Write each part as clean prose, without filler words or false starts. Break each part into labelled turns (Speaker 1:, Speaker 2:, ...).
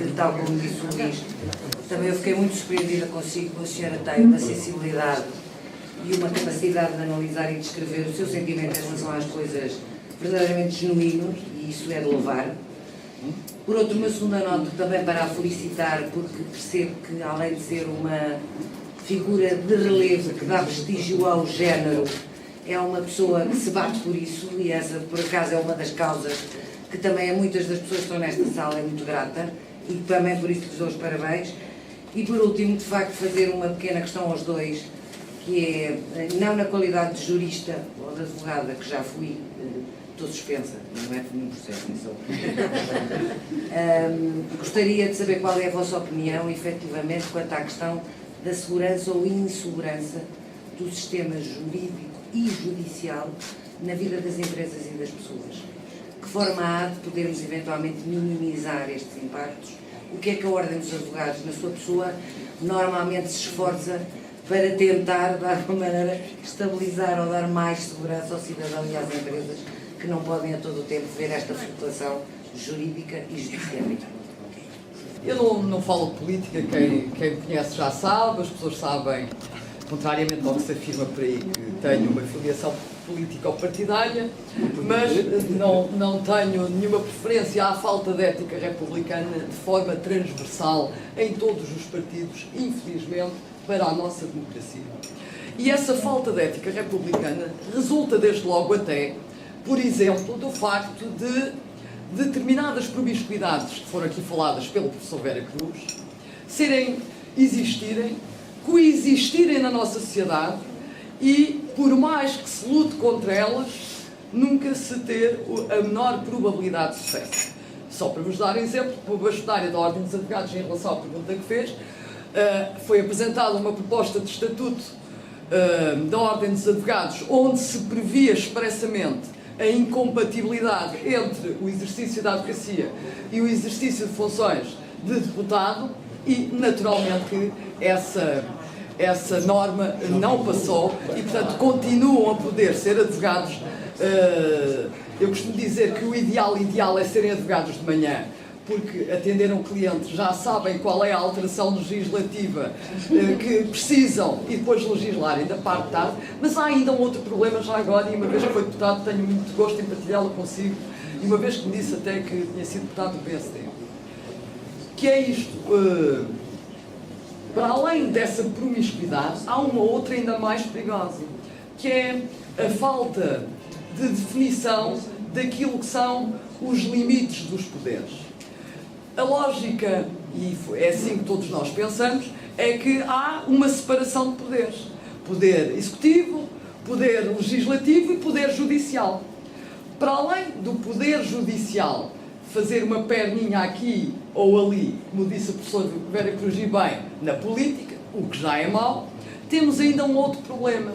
Speaker 1: que, tal como disse o Luís, também eu fiquei muito surpreendida consigo. A senhora tem uma sensibilidade e uma capacidade de analisar e descrever o seu sentimento em relação às coisas verdadeiramente genuíno, e isso é de louvar. Por outro, uma segunda nota também para a felicitar, porque percebo que, além de ser uma figura de relevo que dá prestígio ao género, é uma pessoa que se bate por isso, e essa, por acaso, é uma das causas que também a muitas das pessoas que estão nesta sala é muito grata, e também por isso lhes dou os parabéns. E por último, de facto, fazer uma pequena questão aos dois, que é, não na qualidade de jurista ou de advogada, que já fui, estou suspensa, não é nenhum processo, nem sou. Gostaria de saber qual é a vossa opinião, efetivamente, quanto à questão da segurança ou insegurança do sistema jurídico e judicial na vida das empresas e das pessoas. Que forma há de podermos eventualmente minimizar estes impactos? O que é que a Ordem dos Advogados, na sua pessoa, normalmente se esforça para tentar, de alguma maneira, estabilizar ou dar mais segurança ao cidadão e às empresas que não podem a todo o tempo ver esta flutuação jurídica e judiciária?
Speaker 2: Eu não falo de política, quem me conhece já sabe, as pessoas sabem, contrariamente ao que se afirma por aí, que tenho uma filiação política ou partidária, mas não tenho nenhuma preferência à falta de ética republicana de forma transversal em todos os partidos, infelizmente, para a nossa democracia. E essa falta de ética republicana resulta desde logo até, por exemplo, do facto de determinadas promiscuidades que foram aqui faladas pelo professor Vera Cruz coexistirem na nossa sociedade e, por mais que se lute contra elas, nunca se ter a menor probabilidade de sucesso. Só para vos dar exemplo, a bastonária da Ordem dos Advogados, em relação à pergunta que fez, foi apresentada uma proposta de estatuto da Ordem dos Advogados, onde se previa expressamente a incompatibilidade entre o exercício da advocacia e o exercício de funções de deputado, e naturalmente que essa norma não passou e, portanto, continuam a poder ser advogados. Eu costumo dizer que o ideal é serem advogados de manhã, porque atenderam clientes, já sabem qual é a alteração legislativa que precisam e depois legislarem da parte de tarde. Mas há ainda um outro problema já agora, e uma vez que foi deputado tenho muito gosto em partilhá-lo consigo, e uma vez que me disse até que tinha sido deputado do PSD, que é isto: para além dessa promiscuidade, há uma outra ainda mais perigosa, que é a falta de definição daquilo que são os limites dos poderes. A lógica, e é assim que todos nós pensamos, é que há uma separação de poderes. Poder executivo, poder legislativo e poder judicial. Para além do poder judicial fazer uma perninha aqui ou ali, como disse a professora Vera Cruz e bem, na política, o que já é mau, temos ainda um outro problema,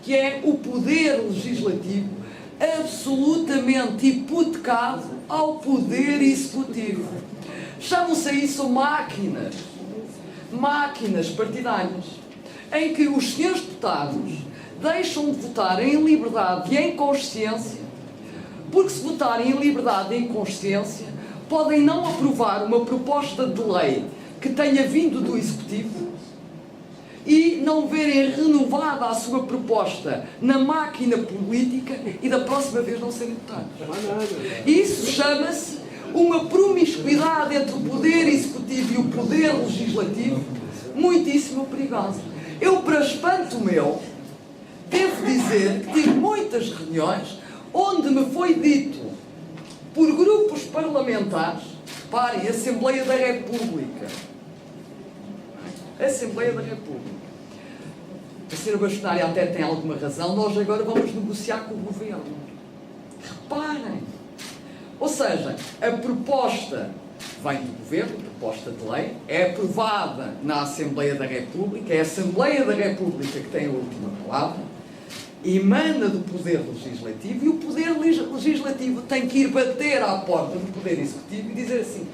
Speaker 2: que é o poder legislativo absolutamente hipotecado ao poder executivo. Chamam-se a isso máquinas partidárias, em que os senhores deputados deixam de votar em liberdade e em consciência, porque se votarem em liberdade e em consciência, podem não aprovar uma proposta de lei que tenha vindo do Executivo e não verem renovada a sua proposta na máquina política e da próxima vez não serem votados. Isso chama-se uma promiscuidade entre o poder executivo e o poder legislativo muitíssimo perigosa. Eu, para espanto meu, devo dizer que tive muitas reuniões onde me foi dito por grupos parlamentares, parem, Assembleia da República, Assembleia da República, a senhora bastonária até tem alguma razão, nós agora vamos negociar com o governo. Reparem, ou seja, a proposta vem do governo, a proposta de lei, é aprovada na Assembleia da República, é a Assembleia da República que tem a última palavra, emana do Poder Legislativo, e o Poder Legislativo tem que ir bater à porta do Poder Executivo e dizer assim: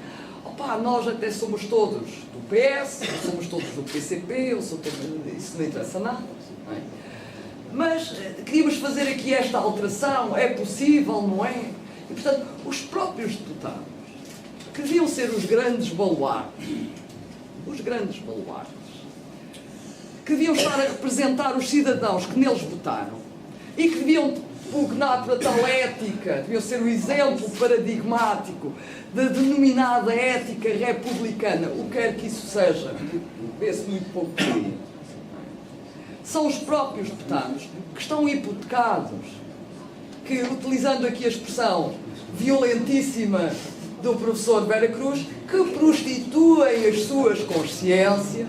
Speaker 2: opá, nós até somos todos do PS, somos todos do PCP, eu sou todo, isso não interessa nada, não é? Mas queríamos fazer aqui esta alteração, é possível, não é? E, portanto, os próprios deputados que deviam ser os grandes baluartes, que deviam estar a representar os cidadãos que neles votaram e que deviam pugnar para tal ética, deviam ser o exemplo paradigmático da denominada ética republicana, o que quer que isso seja, vê-se muito pouco por aí. São os próprios deputados que estão hipotecados, que, utilizando aqui a expressão violentíssima do professor Vera Cruz, que prostituem as suas consciências,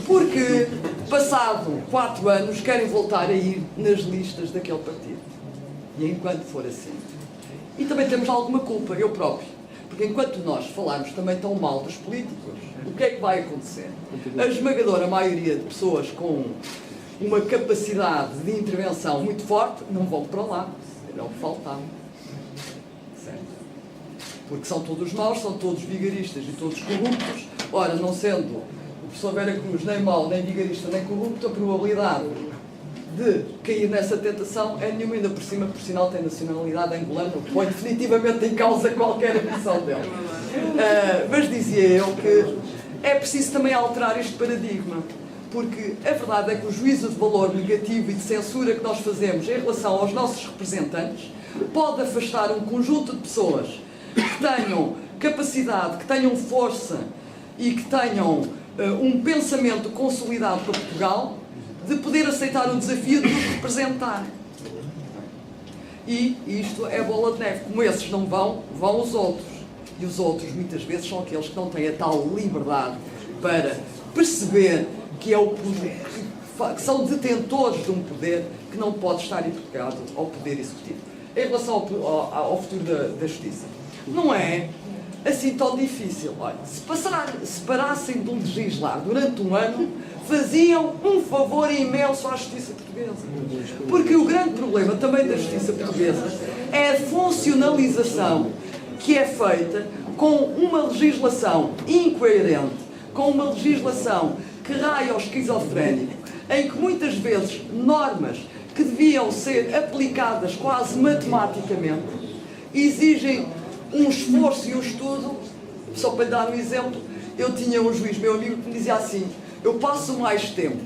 Speaker 2: porque passado 4 anos querem voltar a ir nas listas daquele partido. E enquanto for assim. E também temos alguma culpa, eu próprio. Porque enquanto nós falarmos também tão mal dos políticos, o que é que vai acontecer? A esmagadora maioria de pessoas com uma capacidade de intervenção muito forte não vão para lá. Era o que faltava. Certo? Porque são todos maus, são todos vigaristas e todos corruptos. Ora, não sendo o professor Vera Cruz nem mau, nem vigarista, nem corrupto, a probabilidade de cair nessa tentação é nenhuma, ainda por cima, por sinal, tem nacionalidade angolana, o que põe definitivamente em causa qualquer ambição dele. Mas dizia eu que é preciso também alterar este paradigma, porque a verdade é que o juízo de valor negativo e de censura que nós fazemos em relação aos nossos representantes pode afastar um conjunto de pessoas que tenham capacidade, que tenham força e que tenham um pensamento consolidado para Portugal, de poder aceitar o desafio de nos representar. E isto é bola de neve. Como esses não vão, vão os outros. E os outros, muitas vezes, são aqueles que não têm a tal liberdade para perceber que é o poder, que são detentores de um poder que não pode estar hipotecado ao poder executivo. Em relação ao futuro da justiça, não é assim tão difícil. Olha, se parassem de legislar durante um ano, faziam um favor imenso à justiça portuguesa. Porque o grande problema também da justiça portuguesa é a funcionalização que é feita com uma legislação incoerente, com uma legislação que raia ao esquizofrénico, em que muitas vezes normas que deviam ser aplicadas quase matematicamente exigem um esforço e um estudo. Só para lhe dar um exemplo, eu tinha um juiz, meu amigo, que me dizia assim: eu passo mais tempo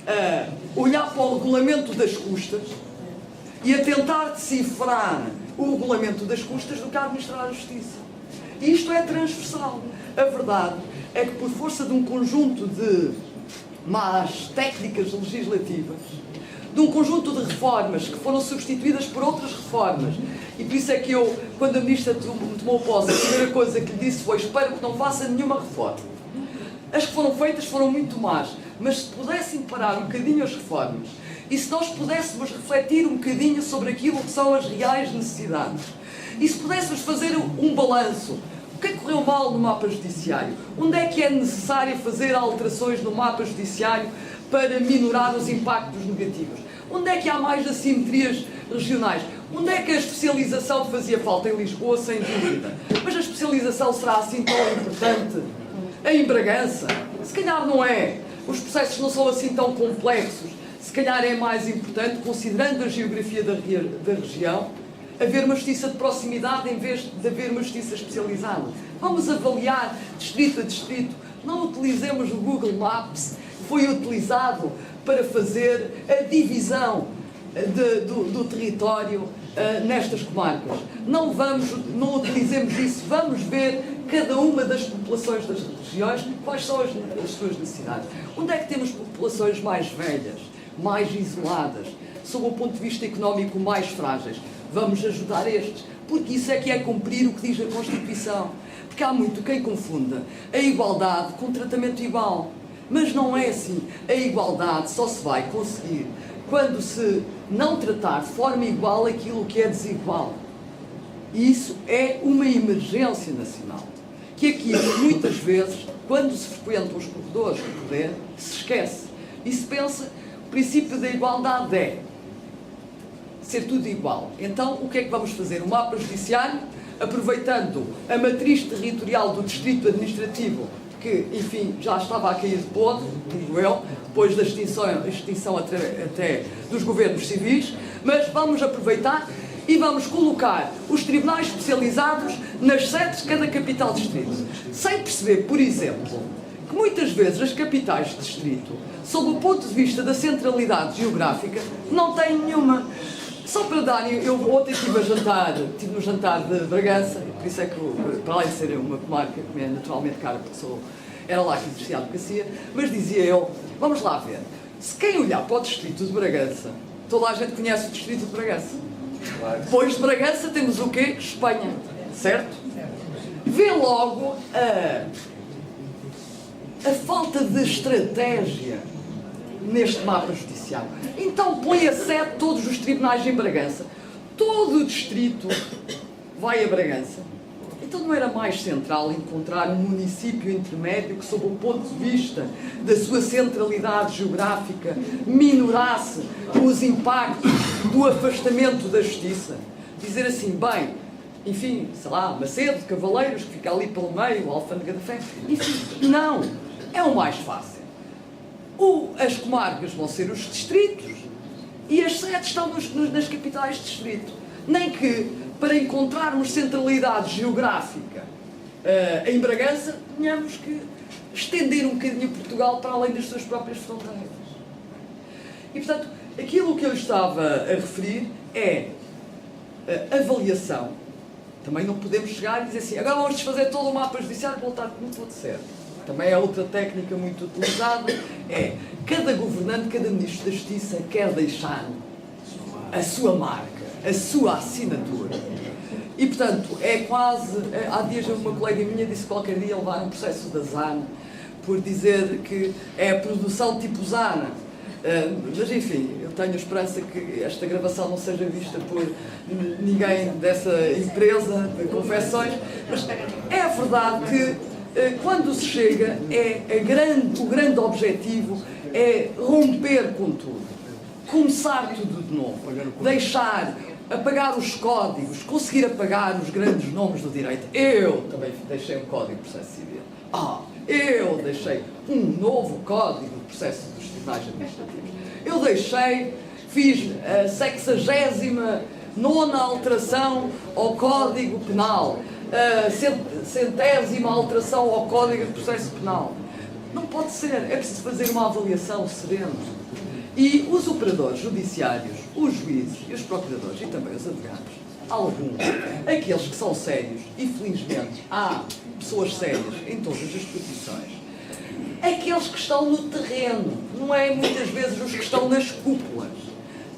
Speaker 2: a olhar para o regulamento das custas e a tentar decifrar o regulamento das custas do que a administrar a justiça. E isto é transversal. A verdade é que, por força de um conjunto de más técnicas legislativas, de um conjunto de reformas que foram substituídas por outras reformas, e por isso é que eu, quando a ministra tomou posse, a primeira coisa que lhe disse foi: espero que não faça nenhuma reforma. As que foram feitas foram muito más, mas se pudessem parar um bocadinho as reformas e se nós pudéssemos refletir um bocadinho sobre aquilo que são as reais necessidades e se pudéssemos fazer um balanço, o que é que correu mal no mapa judiciário? Onde é que é necessário fazer alterações no mapa judiciário para minorar os impactos negativos? Onde é que há mais assimetrias regionais? Onde é que a especialização fazia falta? Em Lisboa, sem dúvida. Mas a especialização será assim tão importante em Bragança? Se calhar não é. Os processos não são assim tão complexos. Se calhar é mais importante, considerando a geografia da região, haver uma justiça de proximidade em vez de haver uma justiça especializada. Vamos avaliar distrito a distrito. Não utilizemos o Google Maps, que foi utilizado para fazer a divisão do território nestas comarcas. Não utilizemos isso. Vamos ver cada uma das populações das regiões, quais são as suas necessidades. Onde é que temos populações mais velhas, mais isoladas, sob o ponto de vista económico mais frágeis? Vamos ajudar estes, porque isso é que é cumprir o que diz a Constituição. Porque há muito quem confunda a igualdade com tratamento igual. Mas não é assim. A igualdade só se vai conseguir quando se não tratar de forma igual aquilo que é desigual. E isso é uma emergência nacional, que aqui, muitas vezes, quando se frequentam os corredores do poder, se esquece. E se pensa, o princípio da igualdade é ser tudo igual. Então, o que é que vamos fazer? O mapa judiciário, aproveitando a matriz territorial do distrito administrativo, que, enfim, já estava a cair de podre, digo eu, depois da extinção até dos governos civis, mas vamos aproveitar e vamos colocar os tribunais especializados nas sedes de cada capital distrito. Sem perceber, por exemplo, que muitas vezes as capitais de distrito, sob o ponto de vista da centralidade geográfica, não têm nenhuma. Só para darem, eu ontem estive no jantar de Bragança, por isso é que, para além de ser uma comarca que me é naturalmente cara, porque era lá que existia a advocacia, mas dizia eu, vamos lá ver, se quem olhar para o distrito de Bragança, toda a gente conhece o distrito de Bragança. Claro. Depois de Bragança temos o quê? Espanha, certo? Vê logo a falta de estratégia neste mapa judicial. Então põe a sede todos os tribunais em Bragança. Todo o distrito vai a Bragança. Então não era mais central encontrar um município intermédio que, sob o ponto de vista da sua centralidade geográfica, minorasse os impactos do afastamento da justiça? Dizer assim, bem, enfim, sei lá, Macedo, Cavaleiros, que fica ali pelo meio, Alfândega da Fé, enfim, não, é o mais fácil. As comarcas vão ser os distritos e as sedes estão nas capitais de distrito. Nem que, para encontrarmos centralidade geográfica em Bragança, tenhamos que estender um bocadinho Portugal para além das suas próprias fronteiras. E, portanto, aquilo que eu estava a referir é avaliação. Também não podemos chegar e dizer assim, agora vamos desfazer todo o mapa judiciário e voltar como pode ser. Também é outra técnica muito utilizada, é cada governante, cada ministro da Justiça quer deixar a sua marca, a sua assinatura. E, portanto, é quase... Há dias uma colega minha disse que qualquer dia levar um processo da ZANA por dizer que é a produção tipo ZANA. Mas, enfim, eu tenho esperança que esta gravação não seja vista por ninguém dessa empresa de confecções, mas é verdade que quando se chega, o grande objetivo é romper com tudo, começar tudo de novo, apagar os códigos, conseguir apagar os grandes nomes do direito. Eu também deixei um código de processo civil. Eu deixei um novo código de processo dos tribunais administrativos. Fiz a 69ª alteração ao Código Penal, a 100ª alteração ao Código de Processo Penal. Não pode ser, é preciso fazer uma avaliação serena. E os operadores judiciários, os juízes e os procuradores e também os advogados, alguns, aqueles que são sérios, e felizmente há pessoas sérias em todas as profissões, aqueles que estão no terreno, não é muitas vezes os que estão nas cúpulas,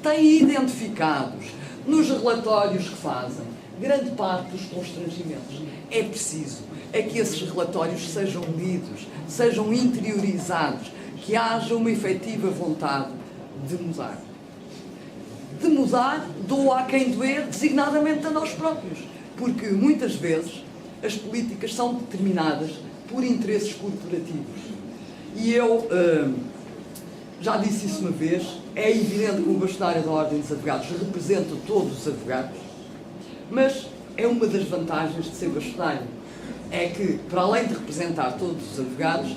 Speaker 2: têm identificados nos relatórios que fazem grande parte dos constrangimentos. É preciso que esses relatórios sejam lidos, sejam interiorizados, que haja uma efetiva vontade de mudar. De mudar, doa a quem doer, designadamente a nós próprios. Porque muitas vezes as políticas são determinadas por interesses corporativos. E eu já disse isso uma vez, é evidente que o bastonário da Ordem dos Advogados representa todos os advogados, mas é uma das vantagens de ser bastonário. É que, para além de representar todos os advogados,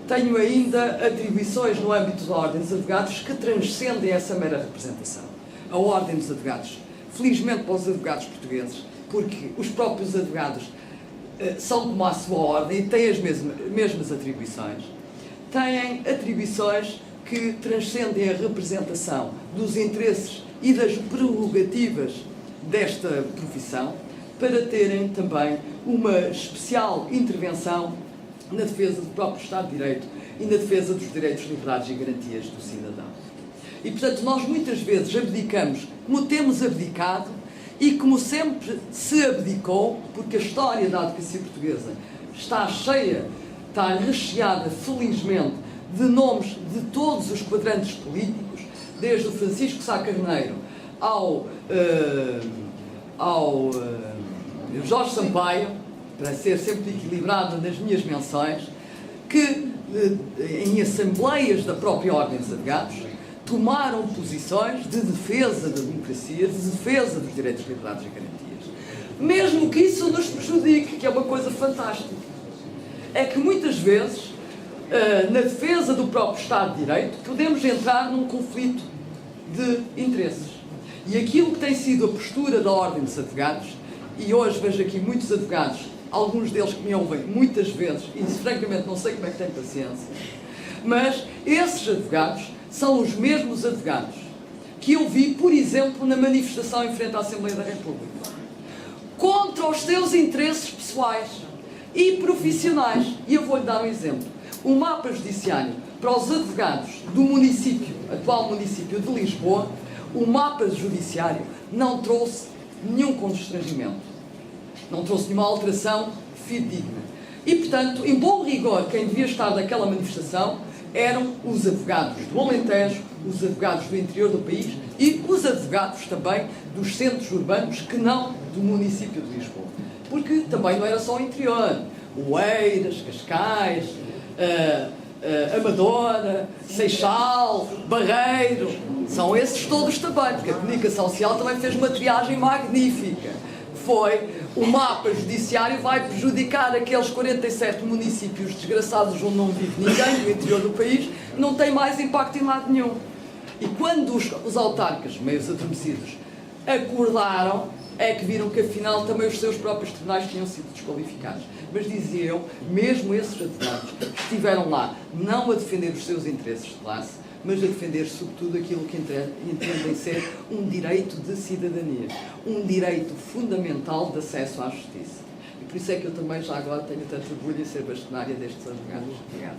Speaker 2: tenho ainda atribuições no âmbito da Ordem dos Advogados que transcendem essa mera representação. A Ordem dos Advogados, felizmente para os advogados portugueses, porque os próprios advogados são como a sua ordem e têm as mesmas atribuições, têm atribuições que transcendem a representação dos interesses e das prerrogativas desta profissão, para terem também uma especial intervenção na defesa do próprio Estado de Direito e na defesa dos direitos, liberdades e garantias do cidadão. E, portanto, nós muitas vezes abdicamos, como temos abdicado e como sempre se abdicou, porque a história da advocacia portuguesa está cheia, está recheada, felizmente, de nomes de todos os quadrantes políticos, desde o Francisco Sá Carneiro ao Jorge Sampaio, para ser sempre equilibrado nas minhas menções, que em assembleias da própria Ordem dos Advogados tomaram posições de defesa da democracia, de defesa dos direitos, liberdades e garantias. Mesmo que isso nos prejudique, que é uma coisa fantástica. É que muitas vezes, na defesa do próprio Estado de Direito, podemos entrar num conflito de interesses. E aquilo que tem sido a postura da Ordem dos Advogados, e hoje vejo aqui muitos advogados, alguns deles que me ouvem muitas vezes, e francamente não sei como é que têm paciência, mas esses advogados são os mesmos advogados que eu vi, por exemplo, na manifestação em frente à Assembleia da República, contra os seus interesses pessoais e profissionais. E eu vou-lhe dar um exemplo. O mapa judiciário para os advogados do município, atual município de Lisboa, o mapa judiciário não trouxe nenhum constrangimento, não trouxe nenhuma alteração fidedigna. E, portanto, em bom rigor, quem devia estar naquela manifestação eram os advogados do Alentejo, os advogados do interior do país e os advogados também dos centros urbanos que não do município de Lisboa. Porque também não era só o interior. Oeiras, Cascais, Amadora, Seixal, Barreiro, são esses todos também, porque a Comunicação Social também fez uma triagem magnífica. Foi o mapa judiciário vai prejudicar aqueles 47 municípios desgraçados onde não vive ninguém do interior do país, não tem mais impacto em lado nenhum. E quando os autarcas, meios adormecidos, acordaram, é que viram que afinal também os seus próprios tribunais tinham sido desqualificados. Mas dizia eu, mesmo esses advogados estiveram lá não a defender os seus interesses de classe, mas a defender sobretudo aquilo que entendem ser um direito de cidadania, um direito fundamental de acesso à justiça. E por isso é que eu também já agora tenho tanto orgulho em ser bastonária destes advogados. Obrigada.